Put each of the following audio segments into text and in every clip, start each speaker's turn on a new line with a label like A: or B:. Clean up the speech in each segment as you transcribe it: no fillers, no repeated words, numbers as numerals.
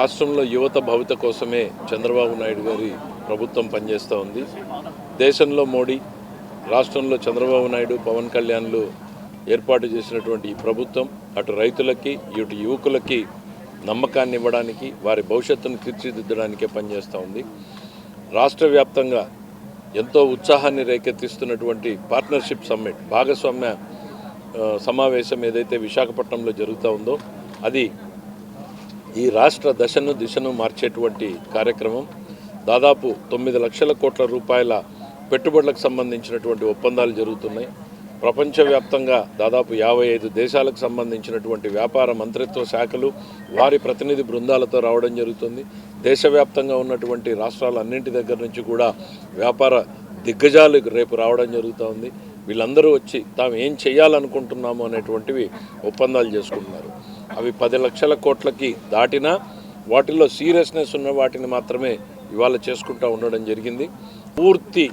A: రాష్ట్రంలో యువత భవిత కోసమే చంద్రబాబు నాయుడు గారి ప్రభుత్వం పనిచేస్తూ ఉంది. దేశంలో మోడీ, రాష్ట్రంలో చంద్రబాబు నాయుడు, పవన్ కళ్యాణ్లు ఏర్పాటు చేసినటువంటి ఈ ప్రభుత్వం అటు రైతులకి ఇటు యువకులకి నమ్మకాన్ని ఇవ్వడానికి, వారి భవిష్యత్తును తీర్చిదిద్దడానికే పనిచేస్తూ ఉంది. రాష్ట్ర వ్యాప్తంగా ఎంతో ఉత్సాహాన్ని రేకెత్తిస్తున్నటువంటి పార్ట్నర్షిప్ సమ్మిట్, భాగస్వామ్య సమావేశం ఏదైతే విశాఖపట్నంలో జరుగుతూ ఉందో అది ఈ రాష్ట్ర దశను దిశను మార్చేటువంటి కార్యక్రమం. దాదాపు 9 లక్షల కోట్ల రూపాయల పెట్టుబడులకు సంబంధించినటువంటి ఒప్పందాలు జరుగుతున్నాయి. ప్రపంచవ్యాప్తంగా దాదాపు 55 దేశాలకు సంబంధించినటువంటి వ్యాపార మంత్రిత్వ శాఖలు వారి ప్రతినిధి బృందాలతో రావడం జరుగుతుంది. దేశవ్యాప్తంగా ఉన్నటువంటి రాష్ట్రాలన్నింటి దగ్గర నుంచి కూడా వ్యాపార దిగ్గజాలు రేపు రావడం జరుగుతూ ఉంది. వీళ్ళందరూ వచ్చి తాము ఏం చేయాలనుకుంటున్నాము అనేటువంటివి ఒప్పందాలు చేసుకుంటున్నారు. అవి 10 లక్షల కోట్లకి దాటినా వాటిల్లో సీరియస్నెస్ ఉన్న వాటిని మాత్రమే ఇవాళ చేసుకుంటూ ఉండడం జరిగింది. పూర్తి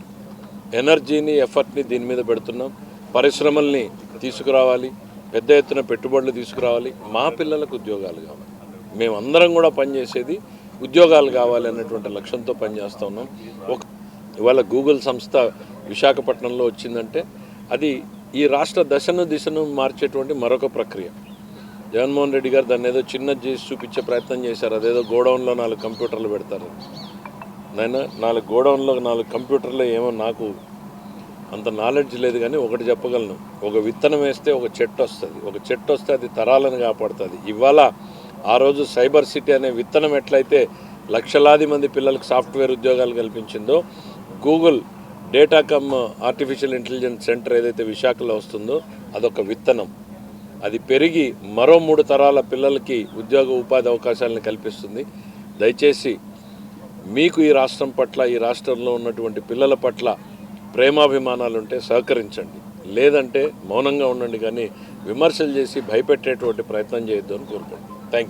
A: ఎనర్జీని, ఎఫర్ట్ని దీని మీద పెడుతున్నాం. పరిశ్రమల్ని తీసుకురావాలి, పెద్ద ఎత్తున పెట్టుబడులు తీసుకురావాలి, మా పిల్లలకు ఉద్యోగాలు కావాలి, మేమందరం కూడా పనిచేసేది ఉద్యోగాలు కావాలి అన్నటువంటి లక్ష్యంతో పనిచేస్తూ ఉన్నాం. ఇవాళ గూగుల్ సంస్థ విశాఖపట్నంలో వచ్చిందంటే అది ఈ రాష్ట్ర దశను దిశను మార్చేటువంటి మరొక ప్రక్రియ. జగన్మోహన్ రెడ్డి గారు దాన్ని ఏదో చిన్నది చేసి చూపించే ప్రయత్నం చేశారు. అదేదో గోడౌన్లో 4 కంప్యూటర్లు పెడతారు. నేను 4 గోడౌన్లో 4 కంప్యూటర్లు ఏమో నాకు అంత నాలెడ్జ్ లేదు, కానీ ఒకటి చెప్పగలను, ఒక విత్తనం వేస్తే ఒక చెట్టు వస్తుంది, ఒక చెట్టు వస్తే అది తరాలను కాపాడుతుంది. ఇవాళ ఆ రోజు సైబర్ సిటీ అనే విత్తనం ఎట్లయితే లక్షలాది మంది పిల్లలకు సాఫ్ట్వేర్ ఉద్యోగాలు కల్పించిందో, Google data cum artificial intelligence centre ఏదైతే విశాఖలో వస్తుందో అదొక విత్తనం. అది పెరిగి మరో 3 తరాల పిల్లలకి ఉద్యోగ ఉపాధి అవకాశాలను కల్పిస్తుంది. దయచేసి మీకు ఈ రాష్ట్రం పట్ల, ఈ రాష్ట్రంలో ఉన్నటువంటి పిల్లల పట్ల ప్రేమాభిమానాలు ఉంటే సహకరించండి, లేదంటే మౌనంగా ఉండండి, కానీ విమర్శలు చేసి భయపెట్టేటువంటి ప్రయత్నం చేయొద్దు అని కోరుకుంటున్నాను. Thank you.